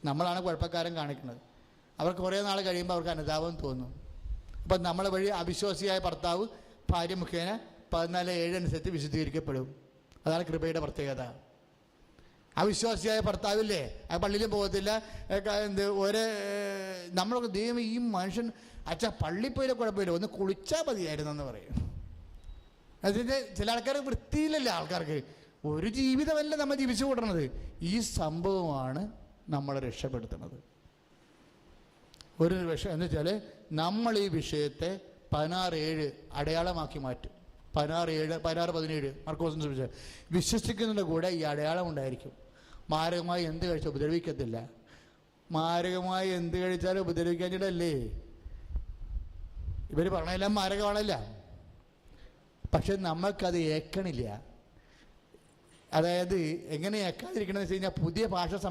നമ്മളാണ് കുഴപ്പക്കാരൻ കാണിക്കുന്നത്. അവർക്ക് കുറേ നാൾ കഴിയുമ്പോൾ അവർക്ക് അനുതാപം തോന്നും. അപ്പം നമ്മളെ വഴി അവിശ്വാസിയായ ഭർത്താവ് ഭാര്യ മുഖേന 14:7 അനുസരിച്ച് വിശുദ്ധീകരിക്കപ്പെടും. അതാണ് കൃപയുടെ പ്രത്യേകത. അവിശ്വാസിയായ ഭർത്താവില്ലേ, ആ പള്ളിയിലും പോകത്തില്ല. നമ്മളൊക്കെ ദൈവം ഈ മനുഷ്യൻ പള്ളിയിൽ പോയാലും കുഴപ്പമില്ല, ഒന്ന് കുളിച്ചാൽ മതിയായിരുന്നു എന്ന് പറയും. അതിൻ്റെ ചില ആൾക്കാർക്ക് വൃത്തിയില്ലല്ല, ആൾക്കാർക്ക് ഒരു ജീവിതമല്ല നമ്മൾ ജീവിച്ചു കൂട്ടണത്. ഈ സംഭവമാണ് നമ്മളെ രക്ഷപ്പെടുത്തുന്നത്. ഒരു എന്ന് വെച്ചാൽ നമ്മൾ ഈ വിഷയത്തെ 16:7 അടയാളമാക്കി മാറ്റും. 16:17 മർക്കോസിന് സുവിശേഷം. വിശ്വസിക്കുന്നതിൻ്റെ കൂടെ ഈ അടയാളം ഉണ്ടായിരിക്കും. മാരകമായി എന്ത് കഴിച്ചാൽ ഉപദ്രവിക്കത്തില്ല. മാരകമായി എന്ത് കഴിച്ചാലും ഉപദ്രവിക്കാഞ്ഞിട്ടല്ലേ ഇവർ പറഞ്ഞതെല്ലാം മാരകമാണല്ല. പക്ഷെ നമ്മൾക്കത് ഏക്കണില്ല. അതായത് എങ്ങനെ ഏക്കാതിരിക്കണമെന്ന് വെച്ച് കഴിഞ്ഞാൽ പുതിയ ഭാഷ